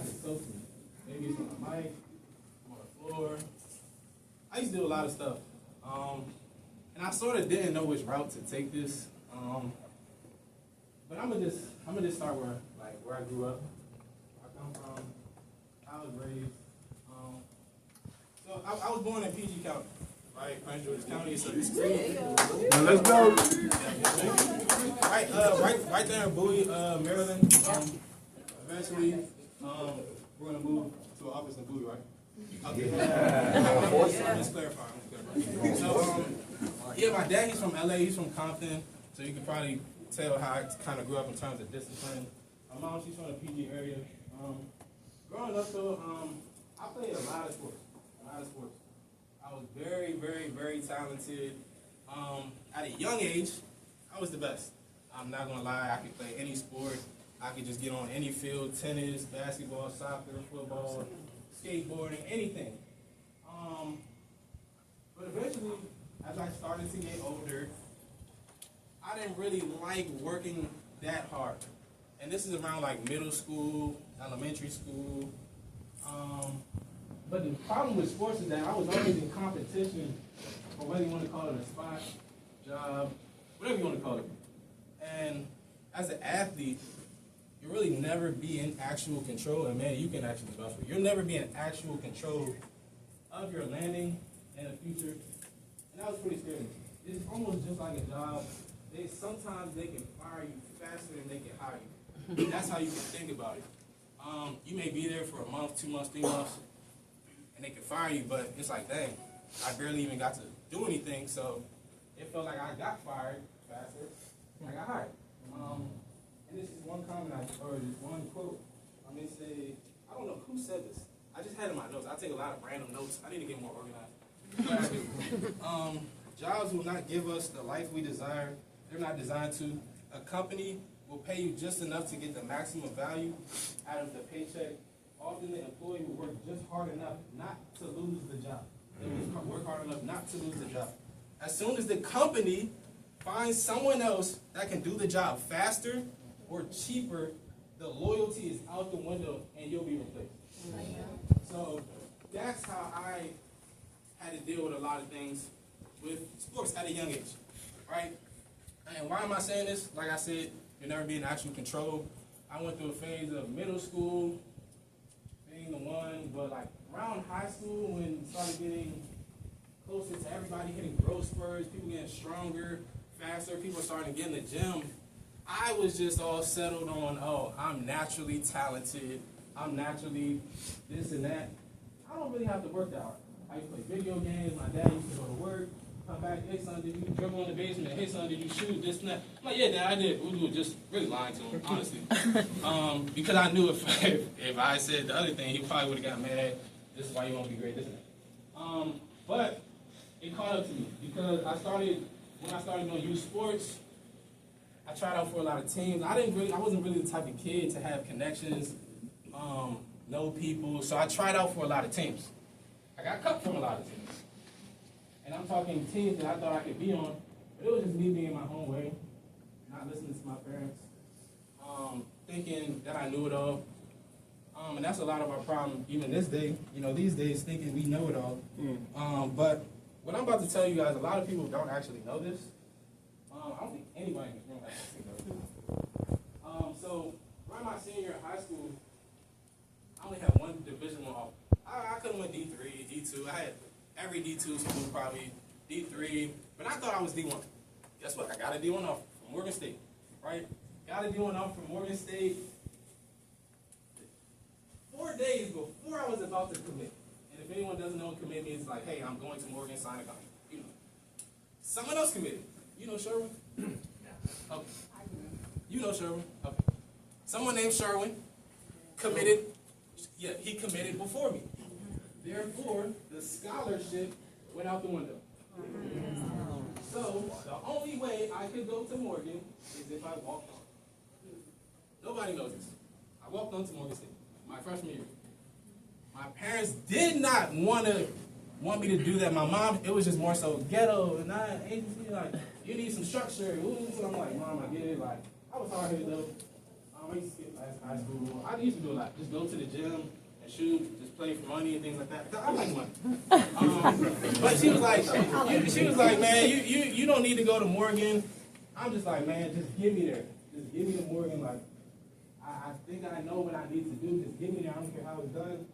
get so to me. Maybe it's on the mic, on the floor. I used to do a lot of stuff. And I sort of didn't know which route to take this. But I'm gonna just start where I grew up. I come from. I was raised. So I was born in PG County, right? Prince George's County. So this crazy. Let's go. Right there in Bowie, Maryland. Eventually, we're gonna move to an office in Bowie, right? Okay. I'm just clarifying. So, yeah, my dad, he's from LA, he's from Compton, so you can probably tell how I kind of grew up in terms of discipline. My mom, she's from the PG area. Growing up, though, I played a lot of sports. I was very, very, very talented. At a young age, I was the best. I'm not gonna lie, I could play any sport. I could just get on any field, tennis, basketball, soccer, football, skateboarding, anything. But eventually, as I started to get older, I didn't really like working that hard. And this is around like middle school, elementary school. But the problem with sports is that I was always in competition for whether you want to call it a spot, job, whatever you want to call it. And as an athlete, you really never be in actual control, and man, you can actually vouch for it. You'll never be in actual control of your landing in the future. And that was pretty scary. It's almost just like a job. Sometimes they can fire you faster than they can hire you. That's how you can think about it. You may be there for a month, 2 months, 3 months, and they can fire you, but it's like, dang, I barely even got to do anything, so it felt like I got fired faster than I got hired. And this is one comment or this one quote. I'm going to say, I don't know who said this. I just had it in my notes. I take a lot of random notes. I need to get more organized. But I do. Jobs will not give us the life we desire. They're not designed to. A company will pay you just enough to get the maximum value out of the paycheck. Often the employee will work just hard enough not to lose the job. They will work hard enough not to lose the job. As soon as the company finds someone else that can do the job faster or cheaper, the loyalty is out the window and you'll be replaced. So that's how I had to deal with a lot of things with sports at a young age, right? And why am I saying this? Like I said, you'll never be in actual control. I went through a phase of middle school, being the one, but like around high school when it started getting closer to everybody hitting growth spurts, people getting stronger, faster, people starting to get in the gym, I was just all settled on, oh, I'm naturally talented, I'm naturally this and that. I don't really have to work that hard. I used to play video games, my dad used to go to work, come back, hey son, did you dribble in the basement? Hey son, did you shoot this and that? I'm like, yeah, Dad, I did. We were just really lying to him, honestly. Because I knew if I said the other thing, he probably would have got mad. This is why you won't be great, this and that. But it caught up to me because when I started doing youth sports, I tried out for a lot of teams. I wasn't really the type of kid to have connections, know people. So I tried out for a lot of teams. I got cut from a lot of teams. And I'm talking teams that I thought I could be on, but it was just me being my own way, not listening to my parents, thinking that I knew it all. And that's a lot of our problem, even this day, these days, thinking we know it all. But what I'm about to tell you guys, a lot of people don't actually know this. I don't think anybody in this room actually knows this. So, around my senior year in high school, I only had one Division I offer. I couldn't win D3, D2. I had every D2 school probably, D3, but I thought I was D1. Guess what? I got a D1 offer from Morgan State, right? Got a D1 offer from Morgan State 4 days before I was about to commit. And if anyone doesn't know what commit means, it's like, hey, I'm going to Morgan, sign a contract. Someone else committed. You know Sherwin? Okay. You know Sherwin? Okay. Someone named Sherwin committed. Yeah, he committed before me. Therefore, the scholarship went out the window. So, the only way I could go to Morgan is if I walked on. Nobody knows this. I walked on to Morgan State, my freshman year. My parents did not want me to do that. My mom, it was just more so ghetto, and agency, like, you need some structure. Ooh, so I'm like, Mom, I get it. Like, I was hard-headed though. I used to skip high school. I used to do a lot. Just go to the gym and shoot, just play for money and things like that. I like money. But she was like, man, you don't need to go to Morgan. I'm just like, man, just give me there. Just give me the Morgan. Like, I think I know what I need to do. Just give me there. I don't care how it's done.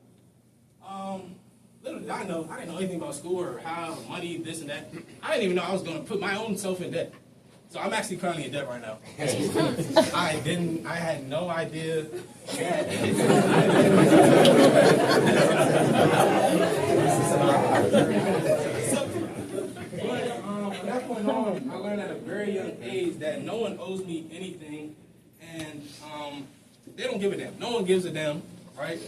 Little did I know, I didn't know anything about school or how money, this and that. I didn't even know I was going to put my own self in debt. So I'm actually currently in debt right now. I had no idea. From that point on, I learned at a very young age that no one owes me anything, and they don't give a damn. No one gives a damn, right?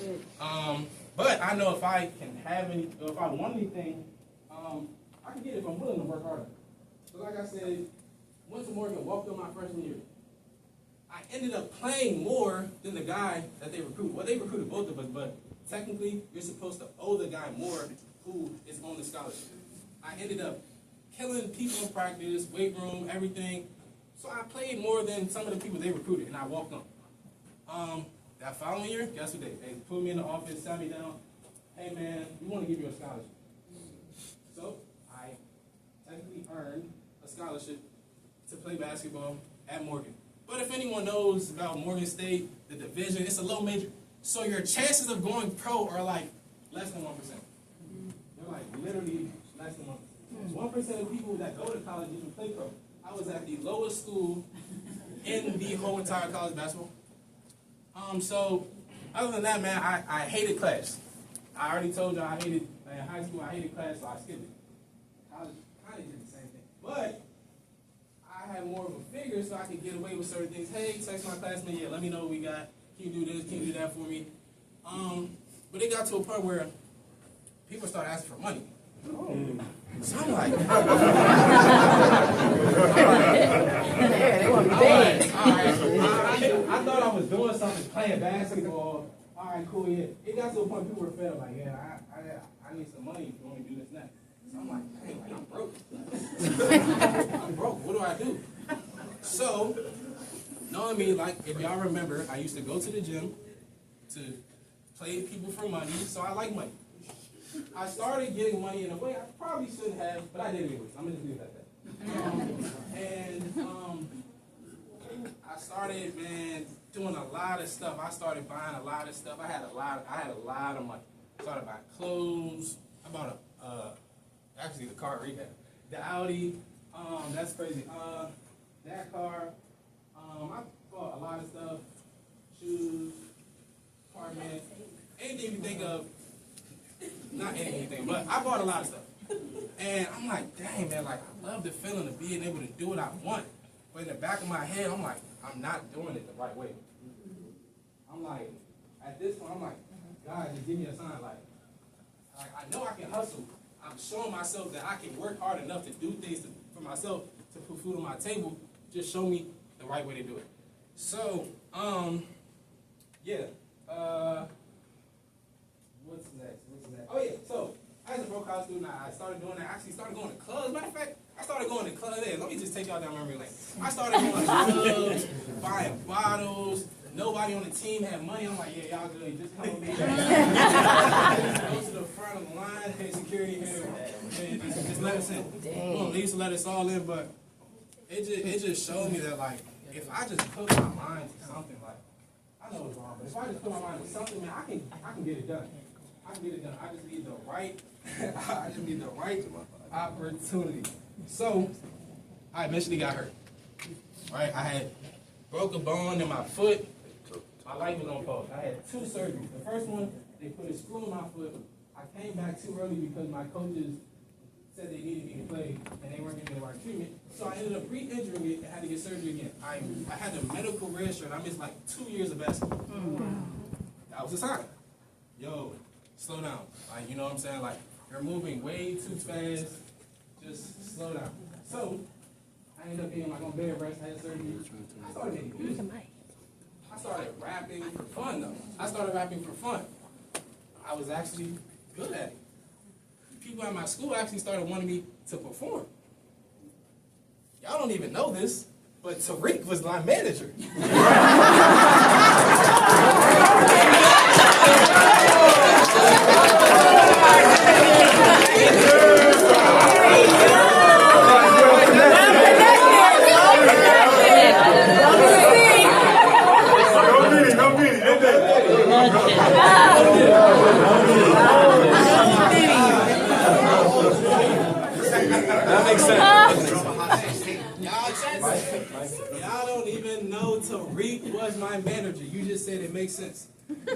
But I know if I can have any, or if I want anything, I can get it if I'm willing to work harder. So like I said, went to Morgan, walked on my freshman year. I ended up playing more than the guy that they recruited. Well, they recruited both of us, but technically, you're supposed to owe the guy more who is on the scholarship. I ended up killing people in practice, weight room, everything. So I played more than some of the people they recruited, and I walked on. That following year, guess what they put me in the office, sat me down. Hey man, we want to give you a scholarship. So I technically earned a scholarship to play basketball at Morgan. But if anyone knows about Morgan State, the division, it's a low major. So your chances of going pro are like less than 1%. They're like literally less than 1%. 1% of people that go to college even play pro. I was at the lowest school in the whole entire college basketball. So other than that, man, I hated class. I already told you I hated, in high school, I hated class, so I skipped it. College kind of did the same thing. But I had more of a figure so I could get away with certain things. Hey, text my classmate, yeah, let me know what we got. Can you do this? Can you do that for me? But it got to a point where people started asking for money. So I'm like, all right. I thought I was doing something, playing basketball. All right, cool, yeah. It got to a point people were fed like, yeah, I need some money if you want me to do this next. So I'm like, dang, like, I'm broke. I'm broke. What do I do? So, knowing me, like, if y'all remember, I used to go to the gym to play people for money, so I like money. I started getting money in a way I probably shouldn't have, but I did anyways. I'm gonna just leave it at that. I started, man, doing a lot of stuff. I started buying a lot of stuff. I had a lot of money. I started buying clothes. I bought actually the car rehab. The Audi, that's crazy. That car, I bought a lot of stuff. Shoes, apartment, anything you think of. Not anything, but I bought a lot of stuff. And I'm like, dang, man, like, I love the feeling of being able to do what I want. But in the back of my head, I'm like, I'm not doing it the right way. I'm like, at this point, I'm like, God, just give me a sign. Like I know I can hustle. I'm showing myself that I can work hard enough to do things for myself, to put food on my table. Just show me the right way to do it. So, yeah. What's next? Oh yeah, so as a broke college student, I started doing that. I actually started going to clubs. Matter of fact, I started going to clubs. Let me just take y'all down memory lane. I started going to clubs, buying bottles. Nobody on the team had money. I'm like, yeah, y'all good. Just come with me. Just go to the front of the line. Hey, security here. And just let us in. Well, they used to let us all in, but it just showed me that, like, if I just put my mind to something, like, I know it's wrong, but if I just put my mind to something, man, I can get it done. I can get it done. I just need the right opportunity. So I eventually got hurt. Right? I had broke a bone in my foot. My life was on pause. I had 2 surgeries. The first one, they put a screw in my foot. I came back too early because my coaches said they needed me to play and they weren't giving me the right treatment. So I ended up re-injuring it and had to get surgery again. I had a medical red shirt. I missed like 2 years of basketball. That was a sign. Yo, slow down. Like, you know what I'm saying? Like, you're moving way too fast. Just slow down. So I ended up being like on bed rest. I had surgery. I started making music. I started rapping for fun, though. I started rapping for fun. I was actually good at it. People at my school actually started wanting me to perform. Y'all don't even know this, but Tariq was my manager. my manager. You just said it makes sense.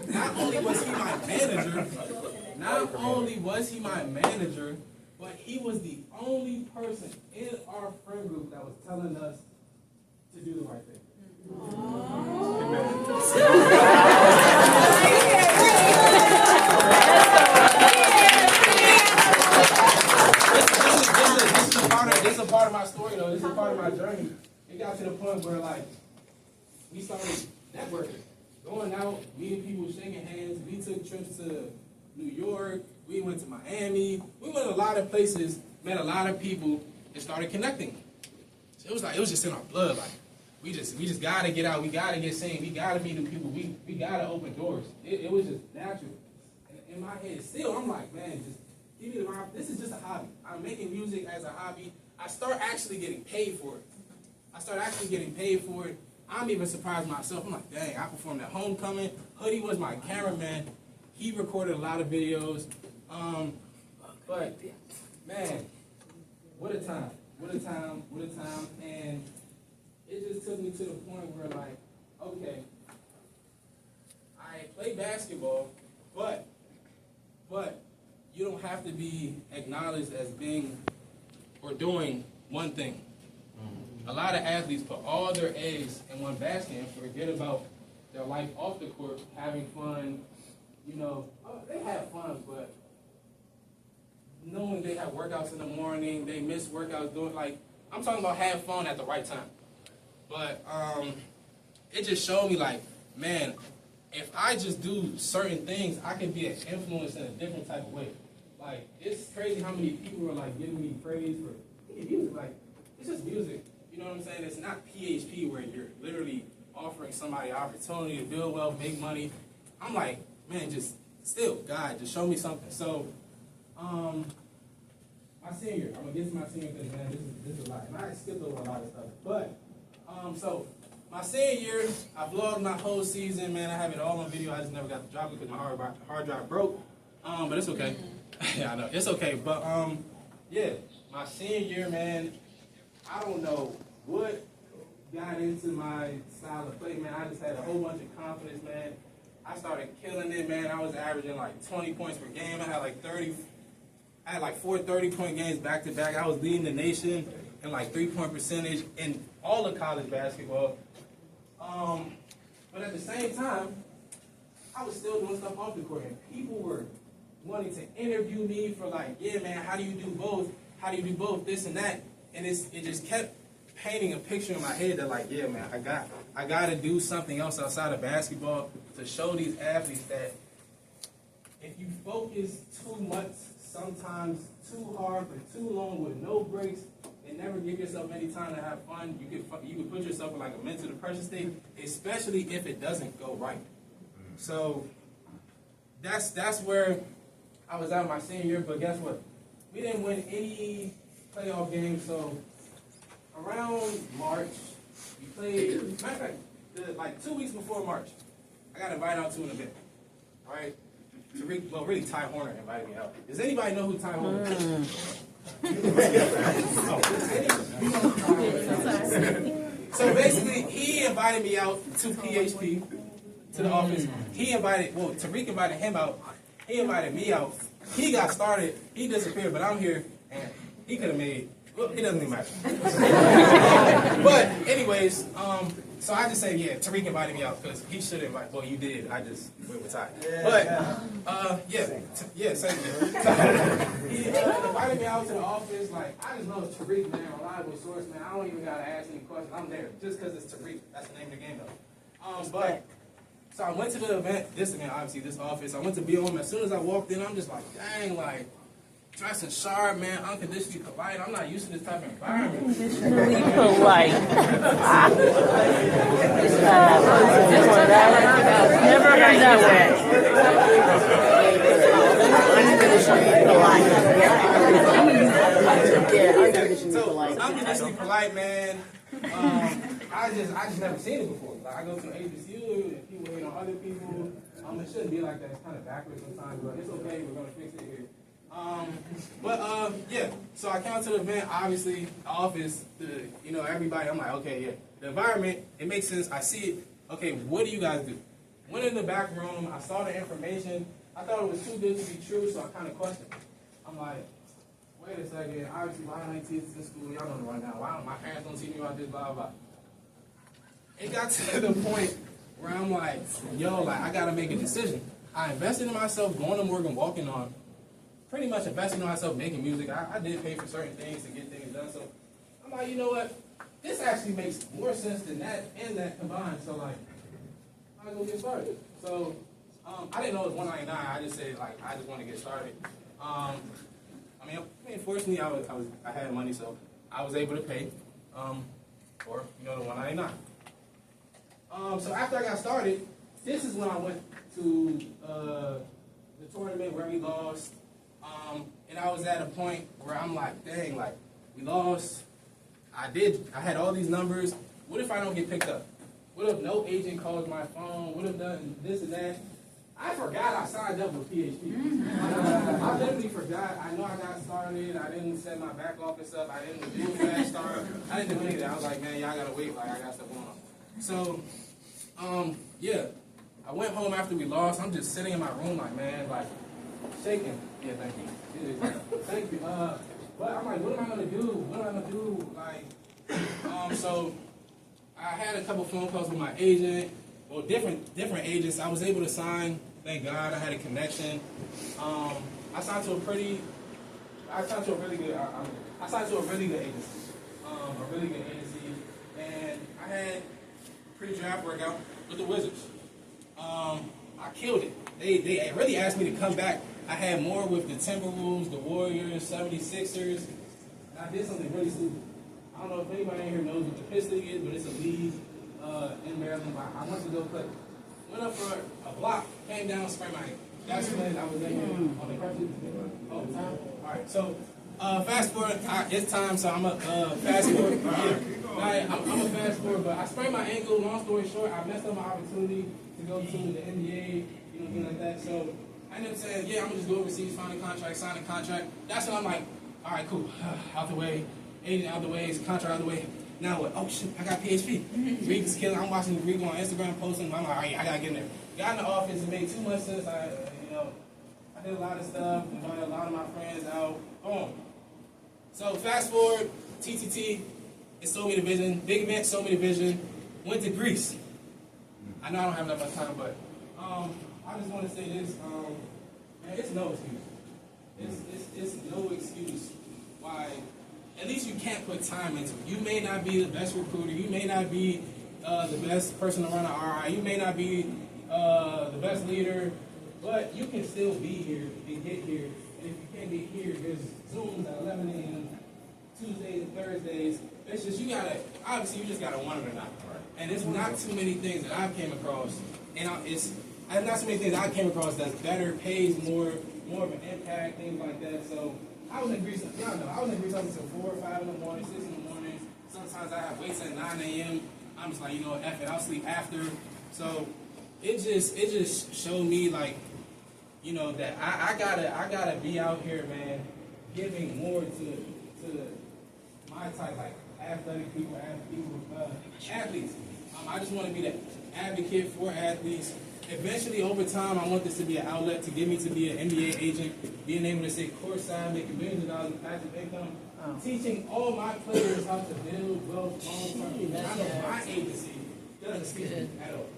Not only was he my manager, but he was the only person in our friend group that was telling us to do the right thing. This is a part of my story, though. This is a part of my journey. It got to the point where, like, we started networking, going out, meeting people, shaking hands. We took trips to New York. We went to Miami. We went to a lot of places, met a lot of people, and started connecting. So it was just in our blood. Like, we just gotta get out. We gotta get seen. We gotta meet new people. We gotta open doors. It was just natural. And in my head, still, I'm like, man, just give me the vibe. This is just a hobby. I'm making music as a hobby. I start actually getting paid for it. I'm even surprised myself. I'm like, dang, I performed at homecoming. Hoodie was my cameraman. He recorded a lot of videos. But man, what a time. And it just took me to the point where, like, okay, I play basketball, but you don't have to be acknowledged as being or doing one thing. A lot of athletes put all their eggs in one basket and forget about their life off the court, having fun. You know, they have fun, but knowing they have workouts in the morning, they miss workouts doing, like, I'm talking about have fun at the right time. But it just showed me, like, man, if I just do certain things, I can be an influence in a different type of way. Like, it's crazy how many people are, like, giving me praise for music. Like, it's just music. You know what I'm saying? It's not PHP where you're literally offering somebody an opportunity to build wealth, make money. I'm like, man, just still, God, just show me something. So, my senior year, I'm going to get to my senior because, man, this is a lot. And I skipped over a lot of stuff. But, so, my senior year, I vlogged my whole season, man. I have it all on video. I just never got to drop it because my hard drive broke. But it's okay. Yeah, I know. It's okay. But, yeah, my senior year, man, I don't know what got into my style of play, man. I just had a whole bunch of confidence, man. I started killing it, man. I was averaging like 20 points per game. I had like 4 30-point games back to back. I was leading the nation in like 3-point percentage in all of college basketball. But at the same time, I was still doing stuff off the court, and people were wanting to interview me for like, yeah, man, how do you do both? How do you do both? This and that. And it just kept painting a picture in my head that, like, yeah, man, I got to do something else outside of basketball to show these athletes that if you focus too much, sometimes too hard for too long with no breaks, and never give yourself any time to have fun, you could put yourself in like a mental depression state, especially if it doesn't go right. So that's where I was at my senior year. But guess what? We didn't win any playoff games. So around March, we played. Matter of fact, like 2 weeks before March, I got invited out to an event. All right. Well, really, Ty Horner invited me out. Does anybody know who Ty Horner is? So basically, he invited me out to PHP, to the office. Tariq invited him out. He invited me out. He got started. He disappeared, but I'm here, and he could have made. Well, it doesn't even matter. But anyways, so I just say, yeah, Tariq invited me out because he should invite. Well, you did. I just went with Ty. But same thing. He invited me out to the office. Like, I just know it's Tariq, man, reliable source, man. I don't even gotta ask any questions. I'm there just because it's Tariq. That's the name of the game, though. So I went to the event. This event, obviously, this office. I went to be on him. As soon as I walked in, I'm just like, dang, like. Dressing sharp, man, unconditionally polite. I'm not used to this type of environment. Unconditionally polite. Never heard that word. Unconditionally polite, man. I just never seen it before. Like, I go to an HBCU and people hate on other people. It shouldn't be like that. It's kind of backwards sometimes, but it's okay. We're gonna fix it here. Yeah, so I came out to the event, obviously, the office, everybody, I'm like, okay, yeah, the environment, it makes sense, I see it, okay, what do you guys do? Went in the back room, I saw the information. I thought it was too good to be true, so I kind of questioned. I'm like, wait a second, obviously, why don't I teach this in school? Y'all know right now. Why don't my parents don't teach me about this, blah, blah. It got to the point where I'm like, yo, like, I got to make a decision. I invested in myself, going to Morgan, walking on, pretty much investing in myself, making music. I did pay for certain things to get things done, so I'm like, you know what? This actually makes more sense than that and that combined, so like, I might go get started. So, I didn't know it was $199. I just said, like, I just want to get started. I mean, fortunately, I had money, so I was able to pay, for, you know, the $199. So after I got started, this is when I went to the tournament where we lost, and I was at a point where I'm like, dang, like, we lost. I had all these numbers. What if I don't get picked up? What if no agent calls my phone? What if done this and that? I forgot I signed up with PHP. I literally forgot. I know I got started. I didn't set my back office up. I didn't do a fast start. I didn't do any of that. I was like, man, y'all gotta wait. Like, I got stuff going on. So, yeah. I went home after we lost. I'm just sitting in my room, like, man, like, shaking. Yeah, thank you. Thank you. But I'm like, what am I gonna do? What am I gonna do? Like, so I had a couple phone calls with my agent. Well, different agents. I was able to sign. Thank God, I had a connection. I signed to a really good agency. And I had a pretty draft workout with the Wizards. I killed it. They really asked me to come back. I had more with the Timberwolves, the Warriors, 76ers. And I did something really stupid. I don't know if anybody in here knows what the Piss League is, but it's a league in Maryland. I went to go play. Went up for a block, came down, sprained my ankle. That's when I was in on the crutches. Oh, time? All right, so fast forward. It's time, so I'm a fast forward. I'm a fast forward, but I sprained my ankle. Long story short, I messed up my opportunity to go to the NBA, you know, things like that. So I ended up saying, yeah, I'm gonna just go overseas, find a contract, sign a contract. That's when I'm like, all right, cool, out the way, agent out the way, contract out the way. Now what? Oh shit, I got PHP. Reed is killing. I'm watching Reed on Instagram posting. I'm like, all right, I gotta get in there. Got in the office. It made too much sense. I did a lot of stuff. Invited a lot of my friends out. Boom. So fast forward, TTT. It sold me the vision. Big event, sold me the vision. Went to Greece. I know I don't have that much time, but I just want to say this. Man, it's no excuse. It's no excuse why. At least you can't put time into it. You may not be the best recruiter. You may not be the best person to run an RI. You may not be the best leader, but you can still be here and get here. And if you can't get here, there's Zooms at 11 a.m., Tuesdays and Thursdays. It's just, you just gotta want it or not. And it's not too many things that I've came across, and not so many things I came across that's better, pays more of an impact, things like that. So I was in Greece, y'all know, I was in Greece up until 4 or 5 in the morning, 6 in the morning. Sometimes I have weights at 9 a.m. I'm just like, you know, F it, I'll sleep after. So it just showed me, like, you know, that I gotta be out here, man, giving more to my type, like athletic people, athletes. I just want to be that advocate for athletes. Eventually, over time, I want this to be an outlet to get me to be an NBA agent, being able to sit courtside, making millions of dollars in passive income, teaching all my players how to build wealth long-term. I know my agency doesn't speak at all.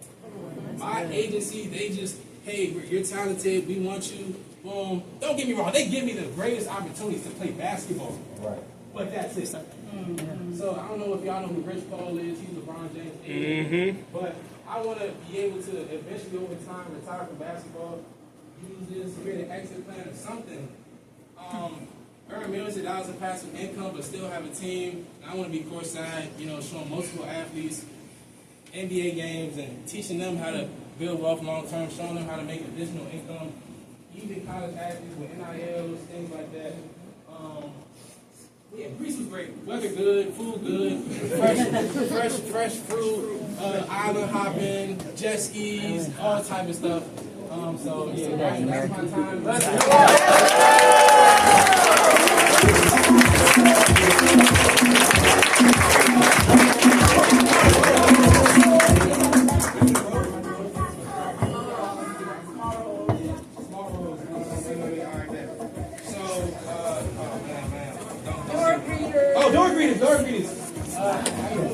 My agency, they just, hey, you're talented, we want you, boom. Don't get me wrong, they give me the greatest opportunities to play basketball. Right. But that's it. So I don't know if y'all know who Rich Paul is. He's LeBron James. But I want to be able to eventually, over time, retire from basketball, use this, create an exit plan or something. Earn millions of dollars in passive income, but still have a team. And I want to be courtside, you know, showing multiple athletes NBA games and teaching them how to build wealth long term, showing them how to make additional income. Even college athletes with NILs, things like that. Yeah, Greece was great. Weather good, food good, fresh fruit, island hopping, jet skis, all type of stuff. So yeah, that's my time. Let's go.